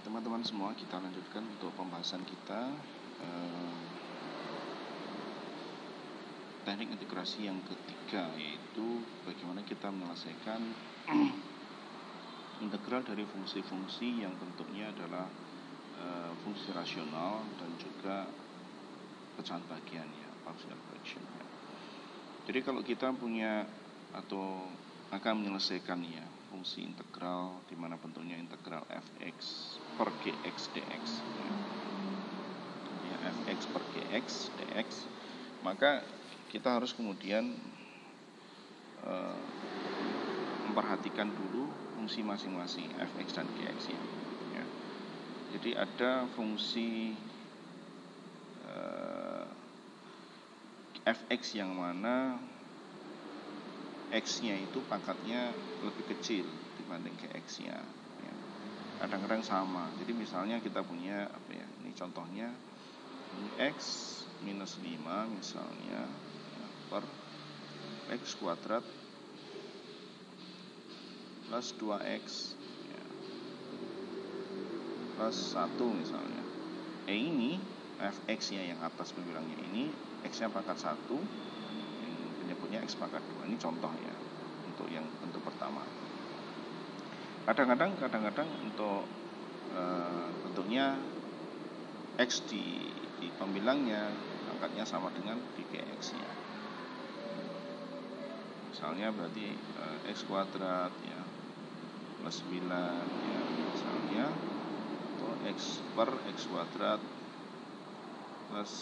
Teman-teman semua, kita lanjutkan untuk pembahasan kita teknik integrasi yang ketiga, yaitu bagaimana kita menyelesaikan integral dari fungsi-fungsi yang bentuknya adalah fungsi rasional dan juga pecahan bagiannya, partial fraction. Jadi kalau kita punya atau akan menyelesaikannya fungsi integral di mana bentuknya integral fx per gx dx, ya, fx per gx dx, maka kita harus kemudian memperhatikan dulu fungsi masing-masing fx dan gx ya. Jadi ada fungsi fx yang mana x-nya itu pangkatnya lebih kecil dibanding gx-nya. Ya. Kadang-kadang sama. Jadi misalnya kita punya ini contohnya x minus 5 misalnya ya, per x kuadrat plus 2x ya, plus 1 misalnya. Ini fx-nya yang atas pembilangnya ini x-nya pangkat 1, penyebutnya x pangkat 2. Ini contoh ya untuk yang bentuk pertama. Kadang-kadang untuk bentuknya x di pembilangnya pangkatnya sama dengan di gx-nya. Misalnya berarti x kuadrat ya plus 9 ya misalnya, atau x per x kuadrat plus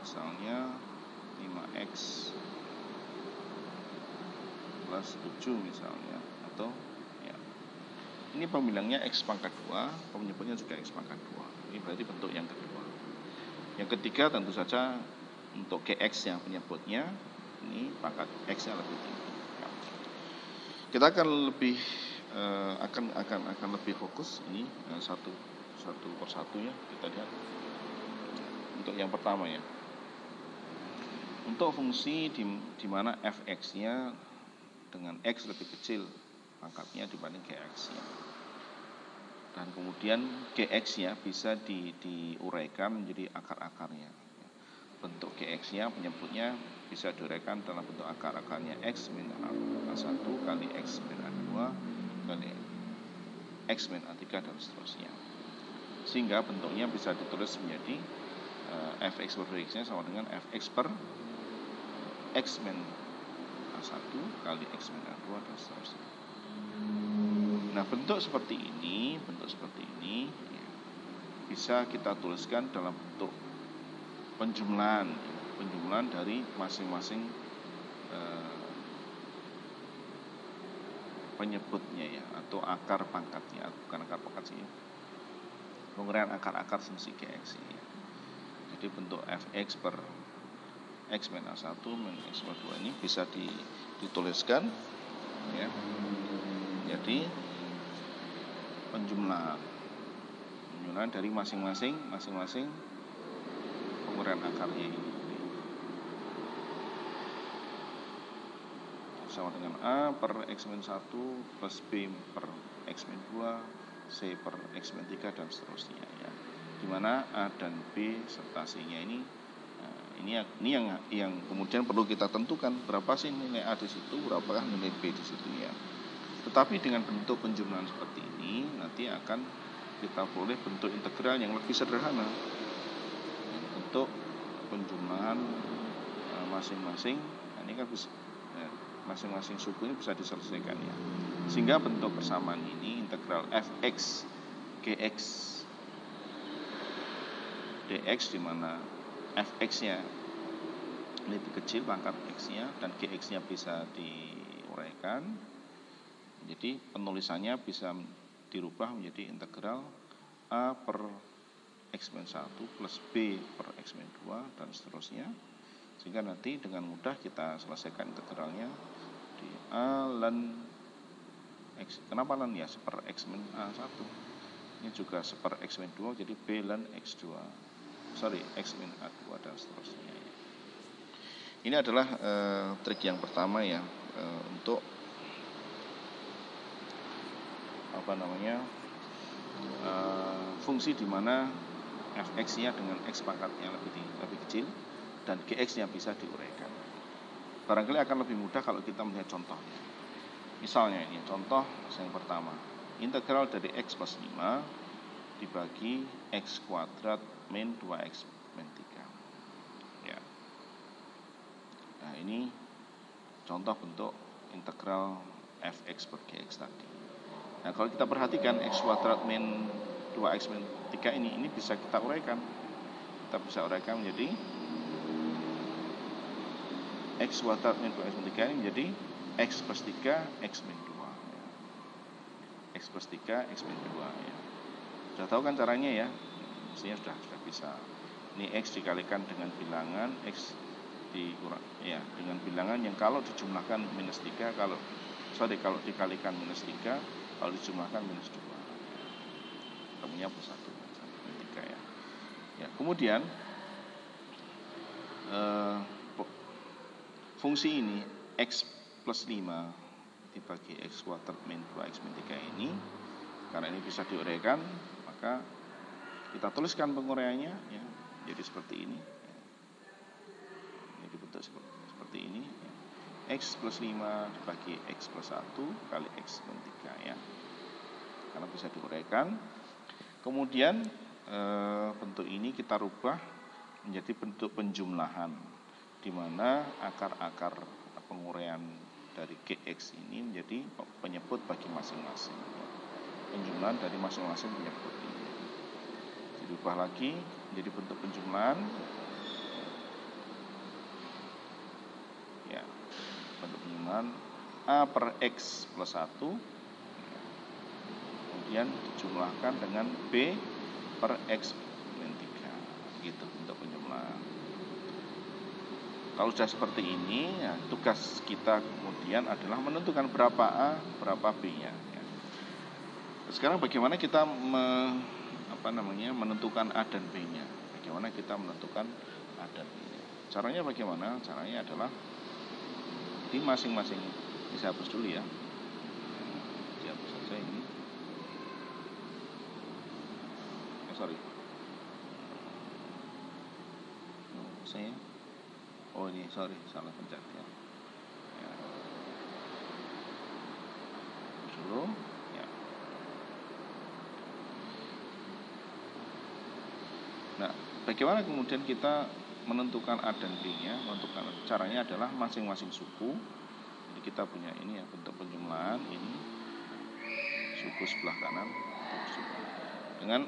misalnya 5x plus 7 misalnya, atau ya ini pembilangnya x pangkat 2, penyebutnya juga x pangkat 2. Ini berarti bentuk yang kedua. Yang ketiga tentu saja untuk gx yang penyebutnya ini pangkat x-nya lebih tinggi. Ya. Kita akan lebih lebih fokus ini satu persatu ya. Kita lihat untuk yang pertama ya. Untuk fungsi di mana fx-nya dengan x lebih kecil pangkatnya dibanding gx-nya. Dan kemudian gx-nya bisa diuraikan menjadi akar-akarnya. Bentuk gx-nya penyebutnya bisa diuraikan dalam bentuk akar-akarnya x min a1 kali x min a2 kali x min a3 dan seterusnya. Sehingga bentuknya bisa ditulis menjadi fx per gx-nya sama dengan fx per x min a1 kali x min a2 dan seterusnya. Nah, bentuk seperti ini ya, bisa kita tuliskan dalam bentuk penjumlahan dari masing-masing penyebutnya ya, atau akar pangkatnya, bukan akar pangkat sih, penguraian akar-akar fungsi gx ini. Jadi bentuk fx per x min a1 min x per 2 ini bisa dituliskan ya, jadi penjumlahan dari masing-masing penguraian akarnya ini sama dengan a per x min 1 plus b per x min 2 c per x min 3 dan seterusnya ya, dimana a dan b serta c nya ini yang kemudian perlu kita tentukan berapa sih nilai a di situ, berapakah nilai b di situ ya. Tetapi dengan bentuk penjumlahan seperti ini nanti akan kita peroleh bentuk integral yang lebih sederhana. Bentuk penjumlahan masing-masing, ini kan bisa masing-masing suku ini bisa diselesaikan ya. Sehingga bentuk persamaan ini integral fx gx dx di mana fx-nya lebih kecil pangkat x-nya dan gx-nya bisa diuraikan. Jadi penulisannya bisa dirubah menjadi integral a per x min 1 plus b per x min 2 dan seterusnya. Sehingga nanti dengan mudah kita selesaikan integralnya di a ln x. Kenapa ln ya? Seper x min a1. Ini juga seper x min 2 jadi b ln x min a2 dan seterusnya. Ini adalah trik yang pertama ya, untuk fungsi di mana fx-nya dengan x pangkatnya lebih kecil dan gx-nya bisa diuraikan. Barangkali akan lebih mudah kalau kita melihat contohnya. Misalnya ini contoh yang pertama, integral dari x plus 5 dibagi x kuadrat min 2x min 3. Ya. Nah, ini contoh bentuk integral fx per gx tadi. Nah, kalau kita perhatikan x kuadrat min 2x min 3 ini bisa kita uraikan. Kita bisa uraikan menjadi x kuadrat min 2x min 3 ini menjadi x plus 3 x min 2 ya. X plus 3 x min 2 ya. Sudah tahu kan caranya ya? Mestinya sudah bisa. Ini x dikalikan dengan bilangan x dikurang ya, dengan bilangan yang kalau dijumlahkan minus 3, kalau dikalikan minus 3, kalau dijumlahkan minus 2. Ketemunya plus 1 min 3 ya. Ya, kemudian fungsi ini x plus 5 dibagi x kuadrat min 2x min 3 ini, karena ini bisa diuraikan, maka kita tuliskan penguraiannya ya, jadi seperti ini ya. Ini dibentuk seperti ini ya. X plus 5 dibagi x plus 1 kali x min 3 ya, karena bisa diuraikan. Kemudian bentuk ini kita rubah menjadi bentuk penjumlahan, di mana akar-akar penguraian dari gx ini menjadi penyebut bagi masing-masing. Penjumlahan dari masing-masing penyebut ini dirubah lagi menjadi bentuk penjumlahan. Ya, bentuk penjumlahan a per x plus 1 kemudian dijumlahkan dengan b per x min 3. Gitu bentuk penjumlahan. Kalau sudah seperti ini, ya, tugas kita kemudian adalah menentukan berapa A, berapa B-nya. Ya. Sekarang bagaimana kita menentukan A dan B-nya? Bagaimana kita menentukan A dan B-nya? Caranya bagaimana? Caranya adalah di masing-masing. Ini saya hapus dulu ya. Dihapus saja ini. Salah pencet ya. Dulu ya. Nah, bagaimana kemudian kita menentukan A dan B-nya? Menentukan caranya adalah masing-masing suku. Jadi kita punya ini ya, bentuk penjumlahan ini suku sebelah kanan dengan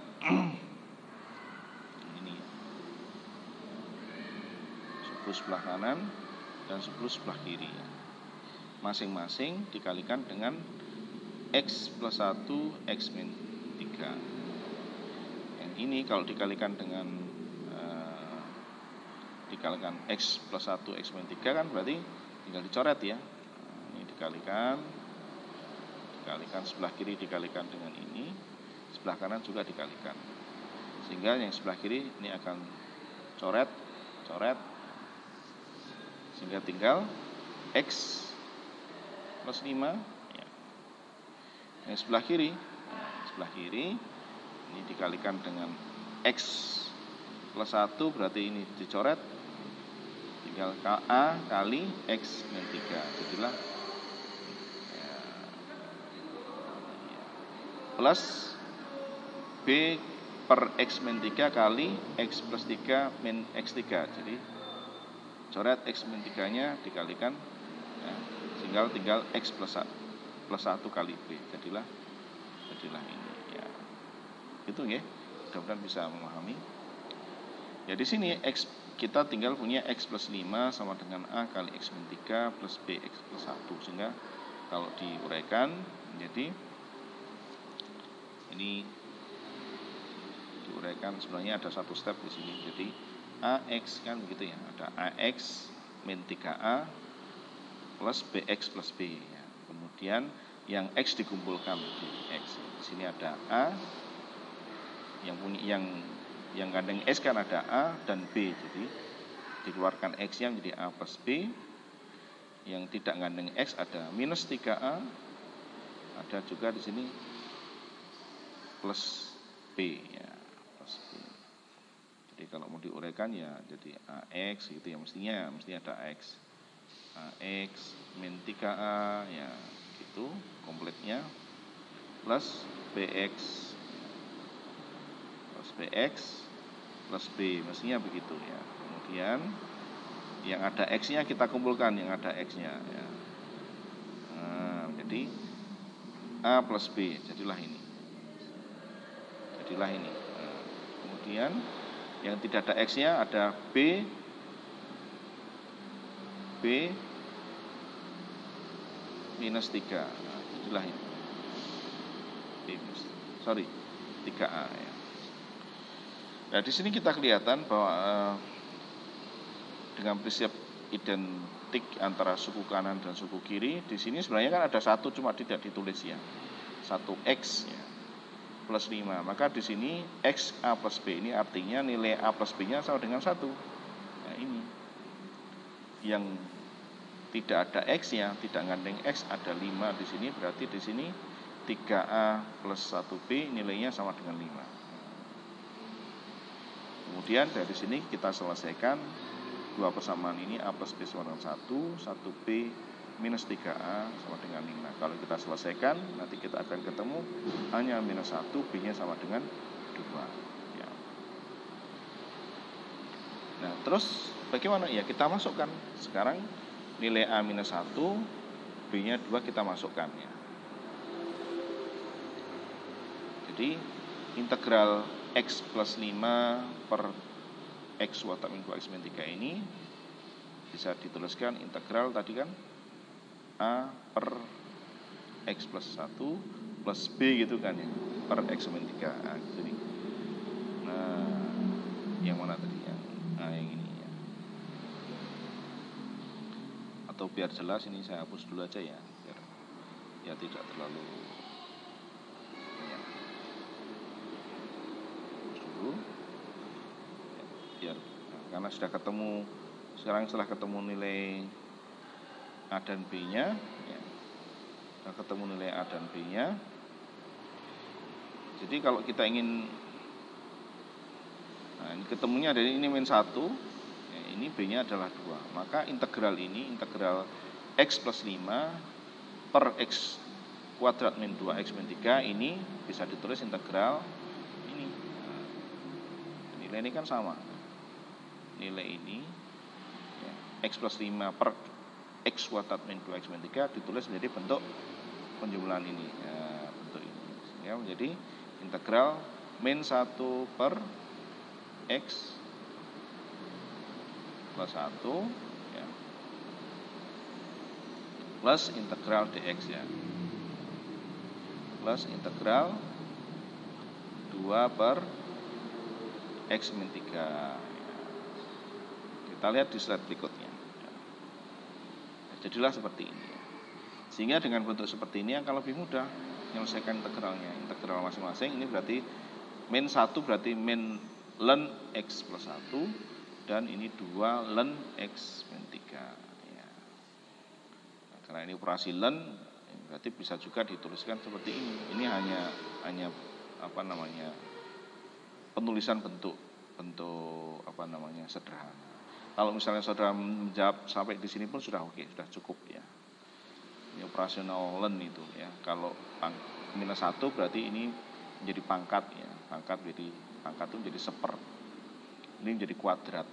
ini suku sebelah kanan dan suku sebelah kiri. Masing-masing dikalikan dengan x plus 1 x min 3. Yang ini kalau dikalikan dengan dikalikan x plus 1 x min 3 kan berarti tinggal dicoret ya. Ini dikalikan sebelah kiri dikalikan dengan ini, sebelah kanan juga dikalikan. Sehingga yang sebelah kiri ini akan coret sehingga tinggal x plus 5 ya. Yang sebelah kiri ini dikalikan dengan x plus 1 berarti ini dicoret, tinggal A kali x min 3. Jadilah ya, plus B per x min 3 kali x plus 3 min x 3. Jadi coret x min 3 nya dikalikan ya, tinggal x plus 1 kali B. Jadilah ini ya. Itu ya. Mudah-mudahan bisa memahami. Ya di sini x kita tinggal punya x plus 5 sama dengan A kali x min 3 plus B x plus 1. Sehingga kalau diuraikan menjadi ini diuraikan sebenarnya ada satu step di sini. Jadi AX kan begitu ya, ada AX min 3A plus BX plus B ya. Kemudian yang X dikumpulkan di X. Di sini ada A yang gandeng X kan ada A dan B. Jadi dikeluarkan X-nya menjadi A plus B. Yang tidak gandeng X ada minus 3A. Ada juga di sini plus B ya. Jadi kalau mau diuraikan ya jadi AX gitu ya, mestinya ada X. AX min 3A ya gitu kompletnya, plus BX plus B, mestinya begitu ya. Kemudian yang ada X-nya kita kumpulkan, yang ada X-nya ya. Jadi A plus B jadilah ini. Kemudian yang tidak ada X-nya ada B minus 3. Jadilah ini. 3A ya. Nah, di sini kita kelihatan bahwa dengan prinsip identik antara suku kanan dan suku kiri, di sini sebenarnya kan ada satu cuma tidak ditulis ya. 1X ya, plus 5. Maka di sini X A plus B ini artinya nilai A plus B-nya sama dengan 1. Nah, ini. Yang tidak ada X-nya, tidak gandeng X, ada 5 di sini, berarti di sini 3A plus 1B nilainya sama dengan 5. Kemudian dari sini kita selesaikan dua persamaan ini, A plus B sama dengan 1, 1B minus 3A sama dengan 5. Kalau kita selesaikan, nanti kita akan ketemu hanya minus 1, B-nya sama dengan 2 ya. Nah, terus bagaimana? Ya kita masukkan. Sekarang nilai A minus 1, B-nya 2 kita masukkan ya. Jadi integral X plus 5 per X kuadrat min 2X min 3 ini bisa dituliskan integral tadi kan A per X plus 1 plus B gitu kan ya, per X min 3. Nah, gitu nih. Nah, yang mana tadi? Yang ini ya. Atau biar jelas ini saya hapus dulu aja ya, biar ya tidak terlalu ya. Hapus dulu. Biar karena sudah ketemu, sekarang setelah ketemu nilai A dan B-nya ya, sudah ketemu nilai A dan B-nya. Jadi kalau kita ingin ini ketemunya dari ini min 1 ya, ini B-nya adalah 2, maka integral ini, integral X plus 5 per X kuadrat min 2X min 3 ini bisa ditulis integral ini. Nah, nilai ini kan sama, nilai ini ya, X plus 5 per X kuadrat min 2X min 3 ditulis menjadi bentuk penjumlahan ini ya, bentuk ini ya, menjadi integral min 1 per X plus 1 ya, plus integral dx ya, plus integral 2 per X min 3 ya. Kita lihat di slide berikutnya ya. Jadilah seperti ini ya. Sehingga dengan bentuk seperti ini akan lebih mudah menyelesaikan integralnya. Integral masing-masing ini berarti min 1 berarti min ln X plus 1, dan ini 2 ln X min 3 ya. Nah, karena ini operasi ln berarti bisa juga dituliskan seperti ini. Ini hanya apa namanya, penulisan bentuk sederhana. Kalau misalnya saudara menjawab sampai di sini pun sudah oke, sudah cukup ya. Ini operasional ln itu ya. Kalau minus 1 berarti ini menjadi pangkat ya. Pangkat itu menjadi seper. Ini menjadi kuadrat,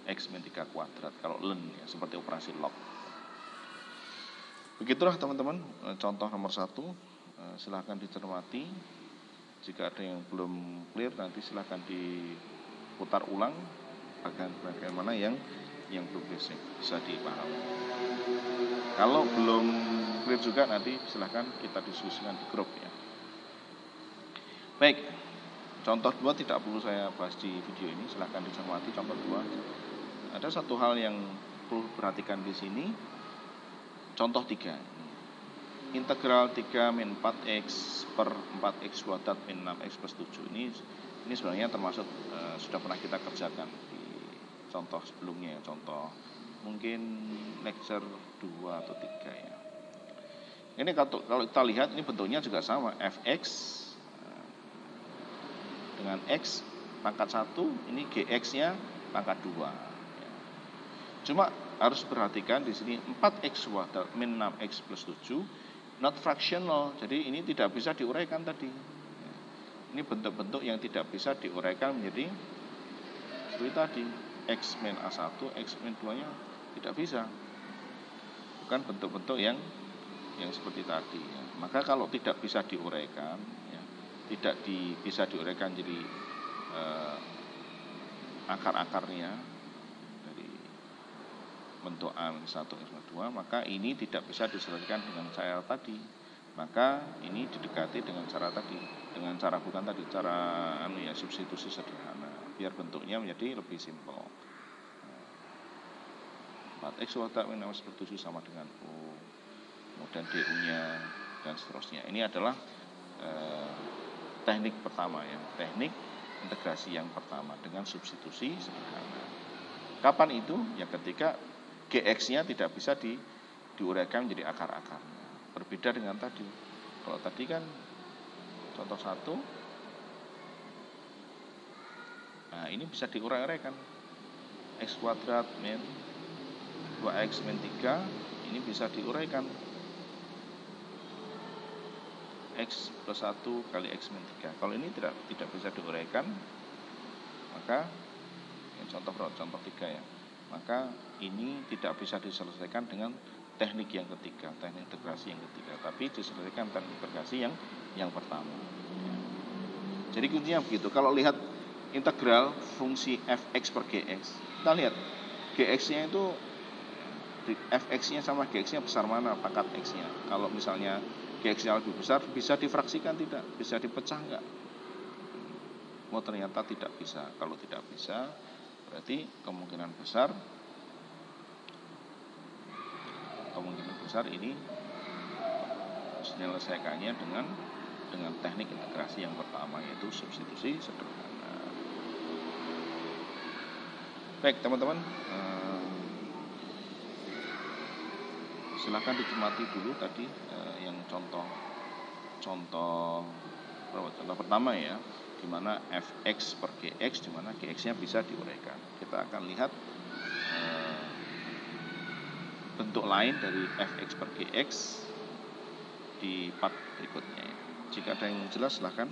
X min 3 kuadrat kalau ln ya, seperti operasi log. Begitulah teman-teman contoh nomor 1. Silahkan dicermati. Jika ada yang belum clear nanti silahkan diputar ulang bagian mana yang belum bisa dipahami. Kalau belum clear juga nanti silahkan kita diskusikan di grup ya. Baik, contoh 2 tidak perlu saya bahas di video ini, silahkan dicermati contoh 2. Ada satu hal yang perlu perhatikan di sini. Contoh 3. Integral 3 min 4x per 4x kuadrat min 6x plus 7 ini sebenarnya termasuk sudah pernah kita kerjakan di contoh sebelumnya, contoh mungkin lecture 2 atau 3 ya. Ini kalau kita lihat ini bentuknya juga sama, fx dengan x pangkat 1, ini GX-nya pangkat 2. Ya. Cuma harus perhatikan di sini 4x kuadrat min 6x plus 7 not fractional. Jadi ini tidak bisa diuraikan tadi. Ya. Ini bentuk-bentuk yang tidak bisa diuraikan menjadi seperti tadi. X min A1, X min 2-nya tidak bisa. Bukan bentuk-bentuk yang seperti tadi. Ya. Maka kalau tidak bisa diuraikan, ya, bisa diuraikan jadi akar-akarnya dari bentuk A-1, X-2, maka ini tidak bisa diselesaikan dengan cara tadi. Maka ini didekati dengan cara tadi, dengan cara bukan tadi, cara substitusi sederhana, biar bentuknya menjadi lebih simpel. 4x kuadrat min 6x plus 7 sama dengan U, kemudian DU-nya dan seterusnya. Ini adalah teknik pertama ya, teknik integrasi yang pertama dengan substitusi sederhana. Kapan itu? Ya ketika GX-nya tidak bisa diuraikan menjadi akar-akarnya. Berbeda dengan tadi. Kalau tadi kan contoh 1, nah ini bisa diurai-uraikan. X kuadrat min 2x min 3, ini bisa diuraikan. X plus 1 kali X min 3. Kalau ini tidak bisa diuraikan, maka contoh 3 ya. Maka ini tidak bisa diselesaikan dengan teknik yang ketiga, teknik integrasi yang ketiga, tapi diselesaikan teknik integrasi yang pertama. Jadi kuncinya begitu. Kalau lihat integral fungsi fx per gx, kita lihat gx-nya itu fx-nya sama gx-nya besar mana pangkat x-nya. Kalau misalnya gx-nya lebih besar, bisa difraksikan tidak? Bisa dipecah enggak? Oh ternyata tidak bisa. Kalau tidak bisa, berarti kemungkinan besar ini menyelesaikannya dengan teknik integrasi yang pertama, yaitu substitusi sederhana. Baik teman-teman, silakan dicermati dulu tadi yang contoh pertama ya, di mana fx per gx, di mana gx-nya bisa diuraikan. Kita akan lihat bentuk lain dari fx per gx di part berikutnya ya. Jika ada yang jelas silahkan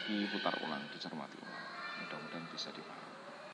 diputar ulang, dicermati ulang. Mudah-mudahan bisa dipahami.